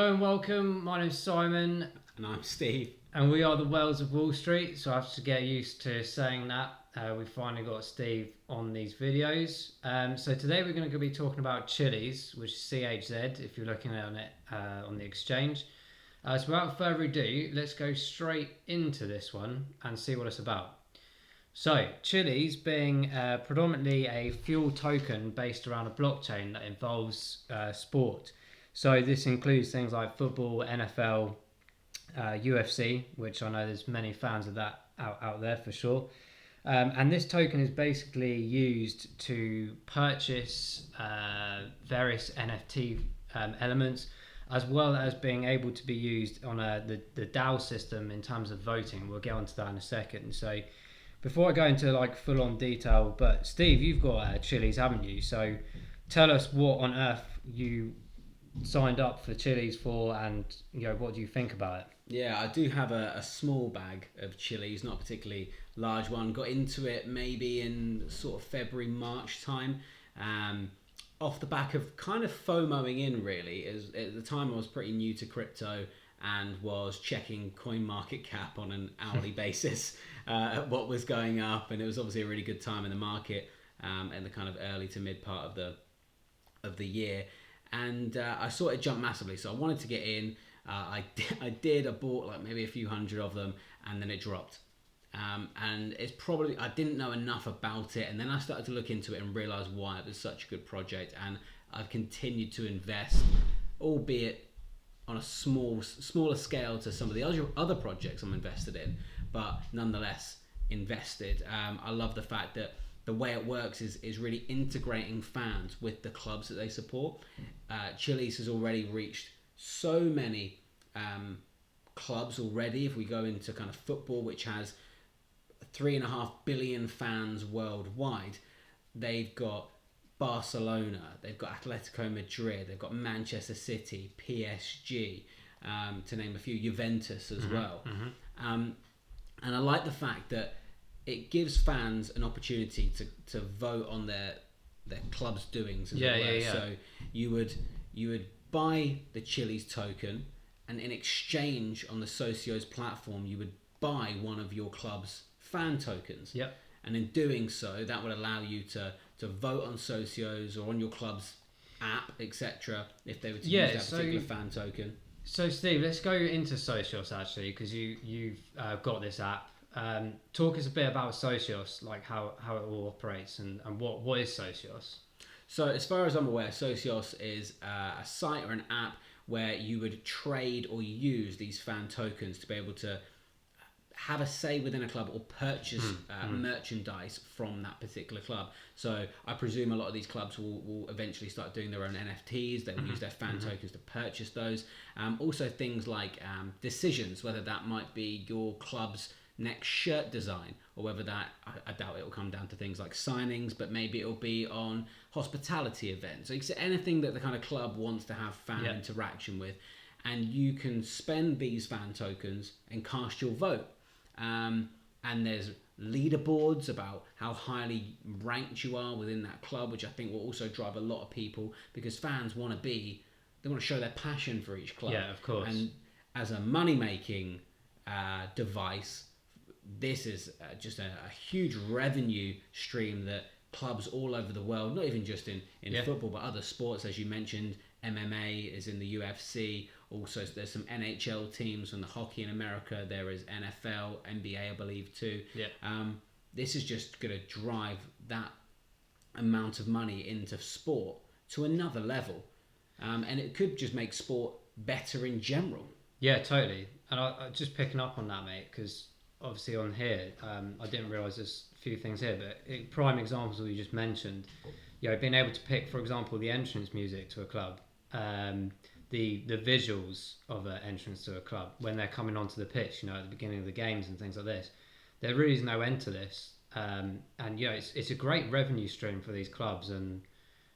Hello and welcome. My name's Simon. And I'm Steve. And we are the Whales of Wall Street. So I have to get used to saying that. We finally got Steve on these videos. So today we're going to be talking about Chiliz, which is CHZ if you're looking at it on the exchange. So without further ado, let's go straight into this one and see what it's about. So Chiliz being predominantly a fuel token based around a blockchain that involves sport. So this includes things like football, NFL, UFC, which I know there's many fans of that out there for sure. And this token is basically used to purchase various NFT elements, as well as being able to be used on the DAO system in terms of voting. We'll get onto that in a second. So before I go into like full-on detail, but Steve, you've got Chiliz, haven't you? So tell us what on earth you signed up for Chiliz for, and what do you think about it? Yeah, I do have a small bag of Chiliz, not a particularly large one. Got into it maybe in sort of February, March time, off the back of kind of FOMOing in really. At the time I was pretty new to crypto and was checking CoinMarketCap on an hourly basis at what was going up, and it was obviously a really good time in the market in the kind of early to mid part of the year. And I saw it jump massively, so I wanted to get in. I bought like maybe a few hundred of them, and then it dropped. And it's probably, I didn't know enough about it, and then I started to look into it and realise why it was such a good project, and I've continued to invest, albeit on a smaller scale to some of the other projects I'm invested in, but nonetheless invested. I love the fact that the way it works is really integrating fans with the clubs that they support. Chiliz has already reached so many clubs already. If we go into kind of football, which has 3.5 billion fans worldwide, they've got Barcelona, they've got Atletico Madrid, they've got Manchester City, PSG, to name a few, Juventus as well. And I like the fact that it gives fans an opportunity to vote on their club's doings, as it were. Yeah. So you would buy the Chiliz token, and in exchange on the Socios platform, you would buy one of your club's fan tokens. Yep. And in doing so, that would allow you to vote on Socios or on your club's app, etc., if they were to use that particular fan token. So Steve, let's go into Socios actually, because you've got this app. Talk us a bit about Socios, like how it all operates, and what is Socios? So as far as I'm aware, Socios is a site or an app where you would trade or use these fan tokens to be able to have a say within a club or purchase merchandise from that particular club. So I presume a lot of these clubs will eventually start doing their own NFTs. They will use their fan tokens to purchase those. Also things like decisions, whether that might be your club's next shirt design, or whether that, I doubt it will come down to things like signings, but maybe it'll be on hospitality events. So it's anything that the kind of club wants to have fan interaction with, and you can spend these fan tokens and cast your vote. And there's leaderboards about how highly ranked you are within that club, which I think will also drive a lot of people, because fans want to show their passion for each club. Yeah, of course. And as a money-making device, this is just a huge revenue stream that clubs all over the world, not even just in football, but other sports, as you mentioned, MMA is in the UFC. Also, there's some NHL teams from the hockey in America. There is NFL, NBA, I believe, too. Yeah. This is just going to drive that amount of money into sport to another level. And it could just make sport better in general. Yeah, totally. And I just picking up on that, mate, because obviously on here, I didn't realise there's a few things here, but prime examples that you just mentioned, being able to pick, for example, the entrance music to a club, the visuals of an entrance to a club when they're coming onto the pitch, at the beginning of the games and things like this. There really is no end to this, and it's a great revenue stream for these clubs and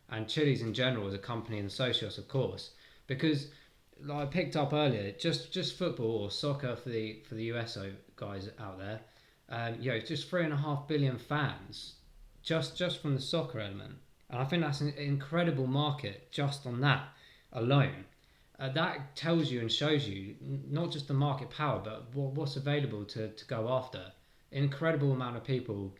Chiliz in general as a company, and Socios, of course, because like I picked up earlier, just football or soccer for the US guys out there, just 3.5 billion fans just from the soccer element, and I think that's an incredible market just on that alone. that tells you and shows you not just the market power, but what's available to go after. Incredible amount of people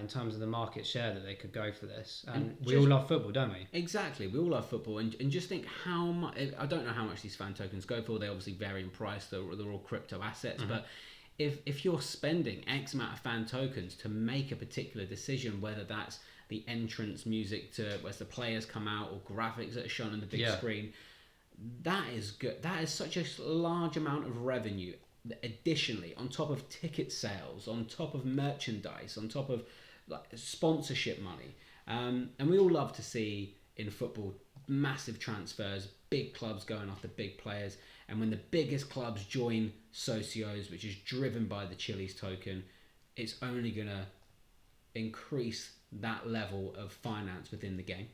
in terms of the market share that they could go for this. And we all love football, don't we? Exactly, we all love football, and just think how much. I don't know how much these fan tokens go for. They obviously vary in price. They're all crypto assets, but if you're spending X amount of fan tokens to make a particular decision, whether that's the entrance music to as the players come out or graphics that are shown on the big screen, that is good. That is such a large amount of revenue. Additionally, on top of ticket sales, on top of merchandise, on top of like sponsorship money, and we all love to see in football massive transfers, big clubs going after big players, and when the biggest clubs join Socios, which is driven by the Chiliz token, it's only gonna increase that level of finance within the game.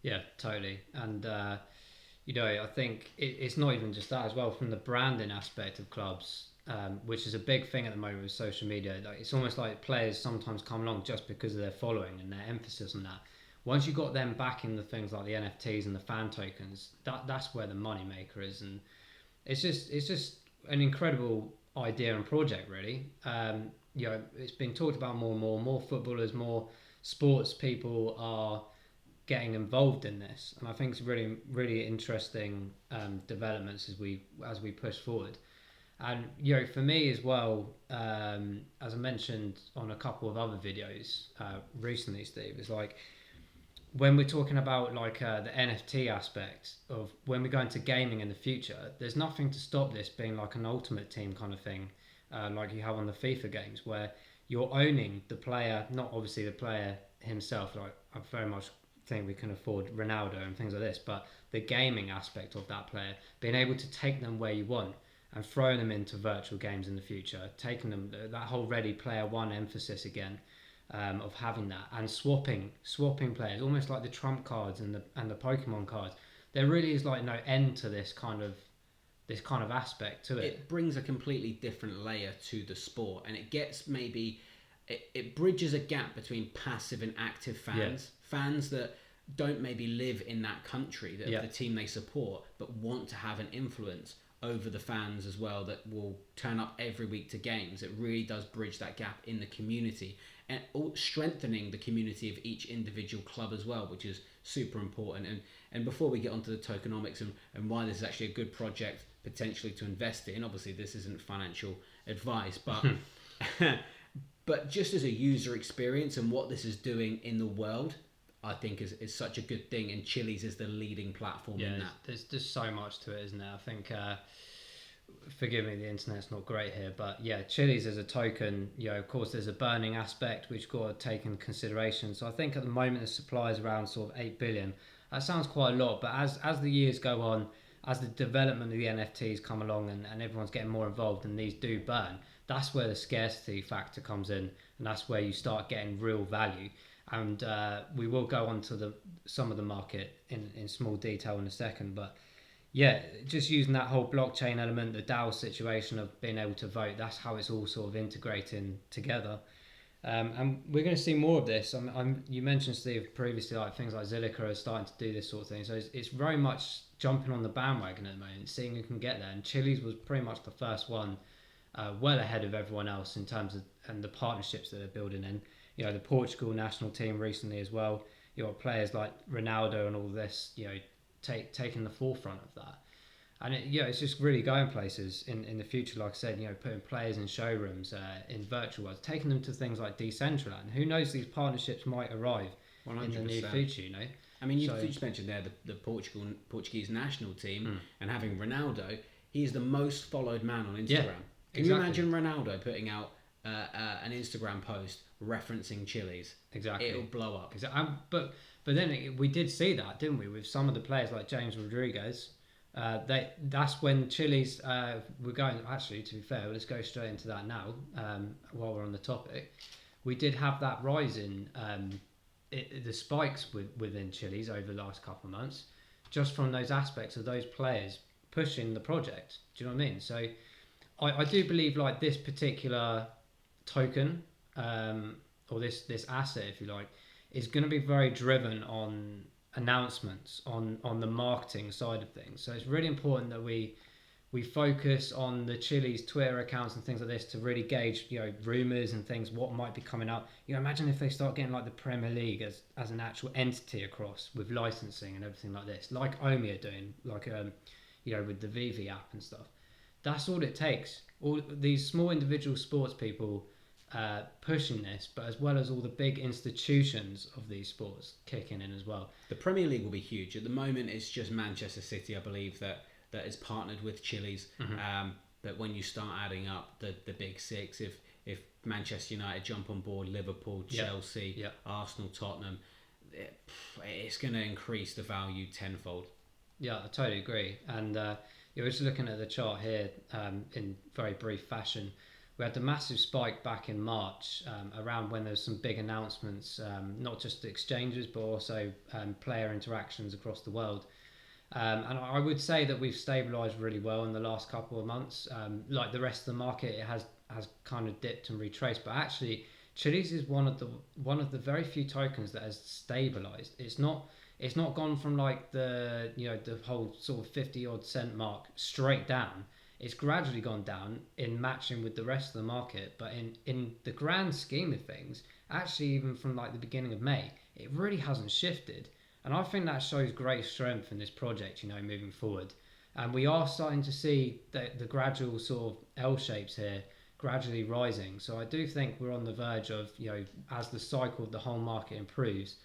Yeah, totally. And I think it's not even just that as well. From the branding aspect of clubs, which is a big thing at the moment with social media, like, it's almost like players sometimes come along just because of their following and their emphasis on that. Once you got them backing the things like the NFTs and the fan tokens, that's where the money maker is. And it's just an incredible idea and project, really. It's been talked about more and more. More footballers, more sports people are getting involved in this, and I think it's really, really interesting developments as we push forward. And for me as well, as I mentioned on a couple of other videos recently, Steve, it's like when we're talking about like the NFT aspect of when we go into gaming in the future, there's nothing to stop this being like an ultimate team kind of thing, like you have on the FIFA games, where you're owning the player, not obviously the player himself. Like I very much think we can afford Ronaldo and things like this, but the gaming aspect of that player, being able to take them where you want and throwing them into virtual games in the future, taking them that whole Ready Player One emphasis again, of having that, and swapping players, almost like the Trump cards and the Pokemon cards. There really is like no end to this kind of aspect to it. It brings a completely different layer to the sport, and it gets it bridges a gap between passive and active fans. Fans that don't maybe live in that country, the team they support, but want to have an influence over the fans as well, that will turn up every week to games. It really does bridge that gap in the community, and strengthening the community of each individual club as well, which is super important. And before we get onto the tokenomics and why this is actually a good project potentially to invest in, obviously this isn't financial advice, but but just as a user experience and what this is doing in the world, I think is such a good thing, and Chiliz is the leading platform in that. There's just so much to it, isn't there? I think, forgive me, the internet's not great here, but yeah, Chiliz as a token, of course there's a burning aspect which got to take into consideration. So I think at the moment the supply is around sort of 8 billion. That sounds quite a lot, but as the years go on, as the development of the NFTs come along and everyone's getting more involved and these do burn, that's where the scarcity factor comes in, and that's where you start getting real value. And we will go on to some of the market in small detail in a second, but yeah, just using that whole blockchain element, the DAO situation of being able to vote, that's how it's all sort of integrating together. And we're going to see more of this. You mentioned, Steve, previously, like things like Zilliqa are starting to do this sort of thing. So it's very much jumping on the bandwagon at the moment, seeing who can get there. And Chiliz was pretty much the first one, well ahead of everyone else in terms of and the partnerships that they're building in. The Portugal national team recently as well. Players like Ronaldo and all this, taking the forefront of that. And it's just really going places in the future. Like I said, putting players in showrooms, in virtual worlds, taking them to things like Decentraland. Who knows, these partnerships might arrive 100%. In the near future, I mean, you just mentioned there the Portuguese national team, and having Ronaldo, he's the most followed man on Instagram. Yeah, Can you imagine Ronaldo putting out an Instagram post referencing Chiliz? Exactly. It'll blow up. Exactly. But then we did see that, didn't we, with some of the players like James Rodriguez. That's when Chiliz we're going, actually, to be fair, let's go straight into that now, while we're on the topic. We did have that rise in the spikes within Chiliz over the last couple of months, just from those aspects of those players pushing the project. Do you know what I mean? So I do believe like this particular token, or this asset, if you like, is going to be very driven on announcements on the marketing side of things. So it's really important that we focus on the Chiliz Twitter accounts and things like this to really gauge, rumors and things, what might be coming up. Imagine if they start getting like the Premier League as an actual entity across with licensing and everything like this, like Omi are doing, like with the VV app and stuff. That's all it takes. All these small individual sports people pushing this, but as well as all the big institutions of these sports kicking in as well. The Premier League will be huge. At the moment, it's just Manchester City, I believe, that is partnered with Chiliz. That when you start adding up the big six, if Manchester United jump on board, Liverpool, Chelsea, Arsenal, Tottenham, it's going to increase the value tenfold. Yeah, I totally agree. And you're just looking at the chart here in very brief fashion. We had the massive spike back in March around when there's some big announcements, not just exchanges, but also player interactions across the world. And I would say that we've stabilised really well in the last couple of months. Like the rest of the market, it has kind of dipped and retraced. But actually, Chiliz is one of the very few tokens that has stabilised. It's not gone from like the whole sort of 50 odd cent mark straight down. It's gradually gone down in matching with the rest of the market. But in the grand scheme of things, actually even from like the beginning of May, it really hasn't shifted. And I think that shows great strength in this project, moving forward. And we are starting to see the gradual sort of L shapes here gradually rising. So I do think we're on the verge of, as the cycle of the whole market improves,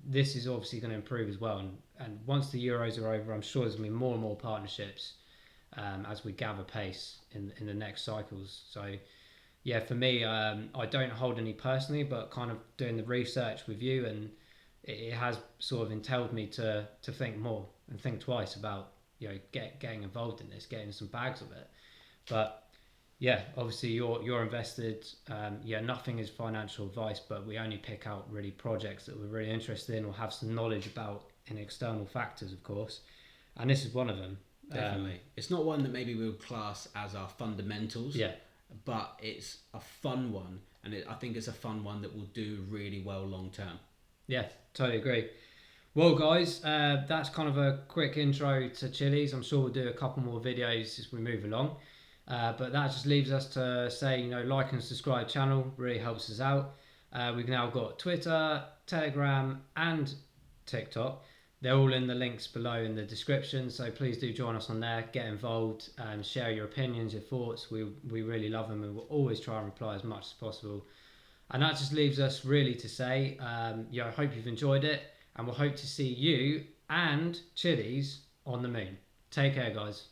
this is obviously going to improve as well. And once the Euros are over, I'm sure there's going to be more and more partnerships as we gather pace in the next cycles. So yeah, for me, I don't hold any personally, but kind of doing the research with you, and it has sort of entailed me to think more and think twice about getting involved in this, getting some bags of it. But yeah, obviously you're invested. Nothing is financial advice, but we only pick out really projects that we're really interested in or have some knowledge about in external factors, of course. And this is one of them. Definitely. It's not one that maybe we would class as our fundamentals. Yeah. But it's a fun one, and I think it's a fun one that will do really well long term. Yeah, totally agree. Well, guys, that's kind of a quick intro to Chiliz. I'm sure we'll do a couple more videos as we move along. But that just leaves us to say, like and subscribe channel, really helps us out. We've now got Twitter, Telegram, and TikTok. They're all in the links below in the description, so please do join us on there, get involved, share your opinions, your thoughts. We really love them, and we'll always try and reply as much as possible. And that just leaves us really to say, I hope you've enjoyed it, and we'll hope to see you and Chiliz on the moon. Take care, guys.